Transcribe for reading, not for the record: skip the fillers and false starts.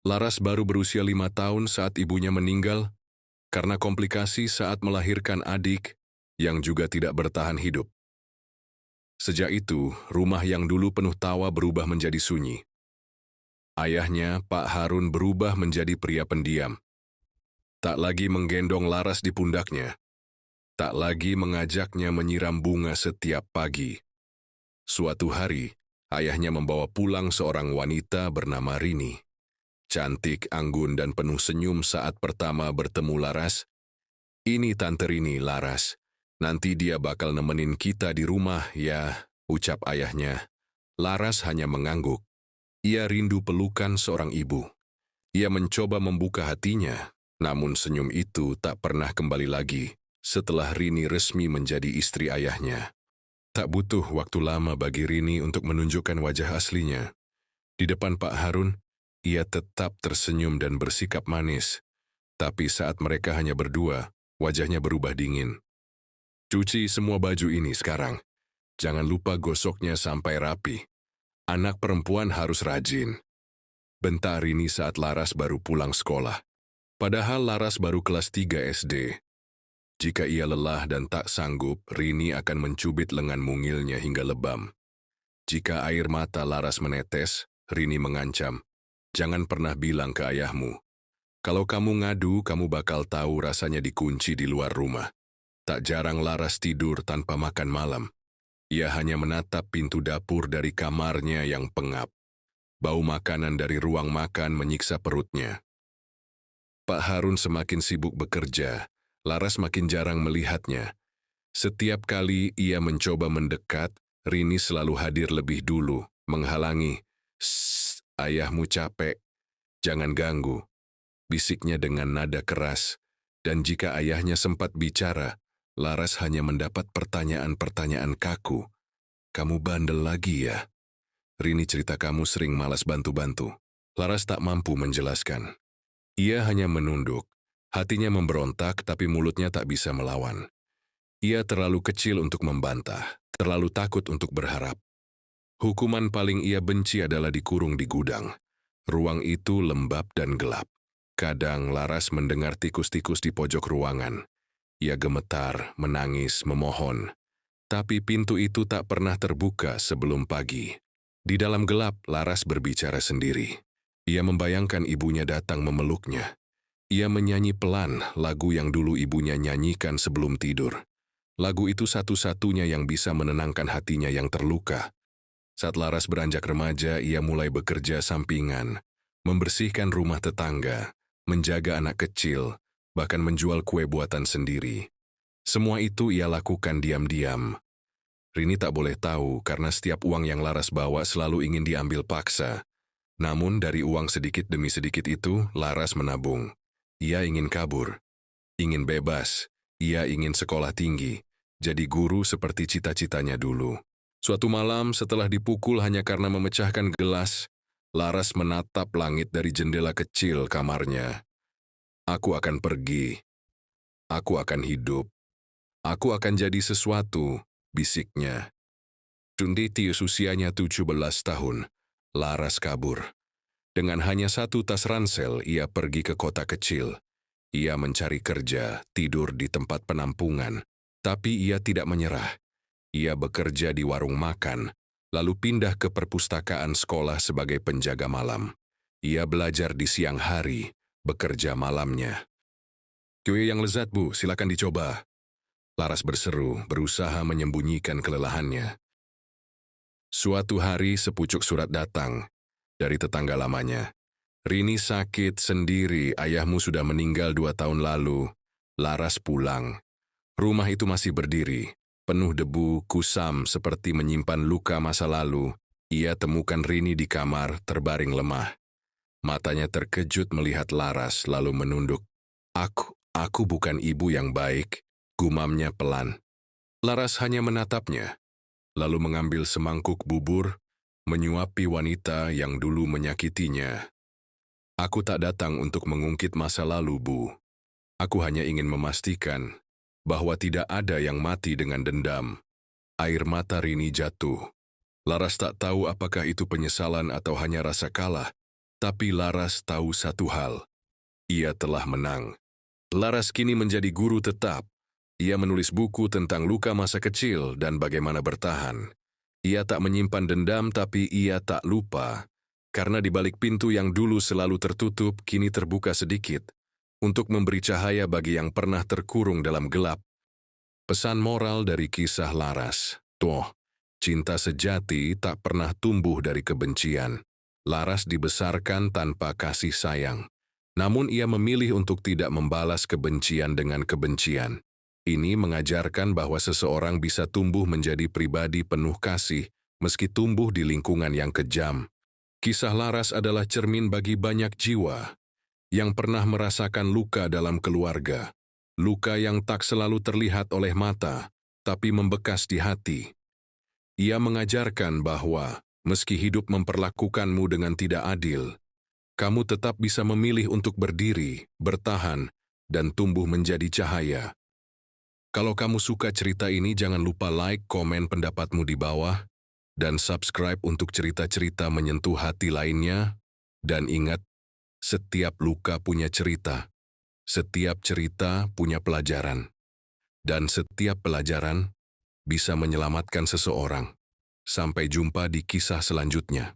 Laras baru berusia 5 tahun saat ibunya meninggal karena komplikasi saat melahirkan adik yang juga tidak bertahan hidup. Sejak itu, rumah yang dulu penuh tawa berubah menjadi sunyi. Ayahnya, Pak Harun, berubah menjadi pria pendiam. Tak lagi menggendong Laras di pundaknya. Tak lagi mengajaknya menyiram bunga setiap pagi. Suatu hari, ayahnya membawa pulang seorang wanita bernama Rini. Cantik, anggun, dan penuh senyum saat pertama bertemu Laras. "Ini Tante Rini, Laras. Nanti dia bakal nemenin kita di rumah, ya," ucap ayahnya. Laras hanya mengangguk. Ia rindu pelukan seorang ibu. Ia mencoba membuka hatinya, namun senyum itu tak pernah kembali lagi setelah Rini resmi menjadi istri ayahnya. Tak butuh waktu lama bagi Rini untuk menunjukkan wajah aslinya. Di depan Pak Harun, ia tetap tersenyum dan bersikap manis. Tapi saat mereka hanya berdua, wajahnya berubah dingin. "Cuci semua baju ini sekarang. Jangan lupa gosoknya sampai rapi. Anak perempuan harus rajin," bentak Rini saat Laras baru pulang sekolah. Padahal Laras baru kelas 3 SD. Jika ia lelah dan tak sanggup, Rini akan mencubit lengan mungilnya hingga lebam. Jika air mata Laras menetes, Rini mengancam, "Jangan pernah bilang ke ayahmu. Kalau kamu ngadu, kamu bakal tahu rasanya dikunci di luar rumah." Tak jarang Laras tidur tanpa makan malam. Ia hanya menatap pintu dapur dari kamarnya yang pengap. Bau makanan dari ruang makan menyiksa perutnya. Pak Harun semakin sibuk bekerja. Laras makin jarang melihatnya. Setiap kali ia mencoba mendekat, Rini selalu hadir lebih dulu, menghalangi. "Shh, ayahmu capek. Jangan ganggu," bisiknya dengan nada keras. Dan jika ayahnya sempat bicara, Laras hanya mendapat pertanyaan-pertanyaan kaku. "Kamu bandel lagi ya? Rini cerita kamu sering malas bantu-bantu." Laras tak mampu menjelaskan. Ia hanya menunduk. Hatinya memberontak tapi mulutnya tak bisa melawan. Ia terlalu kecil untuk membantah, terlalu takut untuk berharap. Hukuman paling ia benci adalah dikurung di gudang. Ruang itu lembab dan gelap. Kadang Laras mendengar tikus-tikus di pojok ruangan. Ia gemetar, menangis, memohon. Tapi pintu itu tak pernah terbuka sebelum pagi. Di dalam gelap, Laras berbicara sendiri. Ia membayangkan ibunya datang memeluknya. Ia menyanyi pelan lagu yang dulu ibunya nyanyikan sebelum tidur. Lagu itu satu-satunya yang bisa menenangkan hatinya yang terluka. Saat Laras beranjak remaja, ia mulai bekerja sampingan, membersihkan rumah tetangga, menjaga anak kecil, bahkan menjual kue buatan sendiri. Semua itu ia lakukan diam-diam. Rini tak boleh tahu karena setiap uang yang Laras bawa selalu ingin diambil paksa. Namun dari uang sedikit demi sedikit itu, Laras menabung. Ia ingin kabur, ingin bebas, ia ingin sekolah tinggi, jadi guru seperti cita-citanya dulu. Suatu malam setelah dipukul hanya karena memecahkan gelas, Laras menatap langit dari jendela kecil kamarnya. "Aku akan pergi. Aku akan hidup. Aku akan jadi sesuatu," bisiknya. Tius usianya 17 tahun. Laras kabur. Dengan hanya satu tas ransel, ia pergi ke kota kecil. Ia mencari kerja, tidur di tempat penampungan. Tapi ia tidak menyerah. Ia bekerja di warung makan, lalu pindah ke perpustakaan sekolah sebagai penjaga malam. Ia belajar di siang hari, bekerja malamnya. "Kue yang lezat, Bu, silakan dicoba." Laras berseru, berusaha menyembunyikan kelelahannya. Suatu hari sepucuk surat datang dari tetangga lamanya. "Rini sakit sendiri, ayahmu sudah meninggal 2 tahun lalu." Laras pulang. Rumah itu masih berdiri, penuh debu, kusam seperti menyimpan luka masa lalu. Ia temukan Rini di kamar, terbaring lemah. Matanya terkejut melihat Laras, lalu menunduk. Aku bukan ibu yang baik," gumamnya pelan. Laras hanya menatapnya, lalu mengambil semangkuk bubur, menyuapi wanita yang dulu menyakitinya. "Aku tak datang untuk mengungkit masa lalu, Bu. Aku hanya ingin memastikan bahwa tidak ada yang mati dengan dendam." Air mata Rini jatuh. Laras tak tahu apakah itu penyesalan atau hanya rasa kalah, Tapi Laras tahu satu hal. Ia telah menang. Laras kini menjadi guru tetap. Ia menulis buku tentang luka masa kecil dan bagaimana bertahan. Ia tak menyimpan dendam, tapi ia tak lupa. Karena di balik pintu yang dulu selalu tertutup, kini terbuka sedikit. Untuk memberi cahaya bagi yang pernah terkurung dalam gelap. Pesan moral dari kisah Laras. Tuh, cinta sejati tak pernah tumbuh dari kebencian. Laras dibesarkan tanpa kasih sayang. Namun ia memilih untuk tidak membalas kebencian dengan kebencian. Ini mengajarkan bahwa seseorang bisa tumbuh menjadi pribadi penuh kasih, meski tumbuh di lingkungan yang kejam. Kisah Laras adalah cermin bagi banyak jiwa yang pernah merasakan luka dalam keluarga. Luka yang tak selalu terlihat oleh mata, tapi membekas di hati. Ia mengajarkan bahwa, meski hidup memperlakukanmu dengan tidak adil, kamu tetap bisa memilih untuk berdiri, bertahan, dan tumbuh menjadi cahaya. Kalau kamu suka cerita ini, jangan lupa like, komen pendapatmu di bawah, dan subscribe untuk cerita-cerita menyentuh hati lainnya. Dan ingat, setiap luka punya cerita, setiap cerita punya pelajaran, dan setiap pelajaran bisa menyelamatkan seseorang. Sampai jumpa di kisah selanjutnya.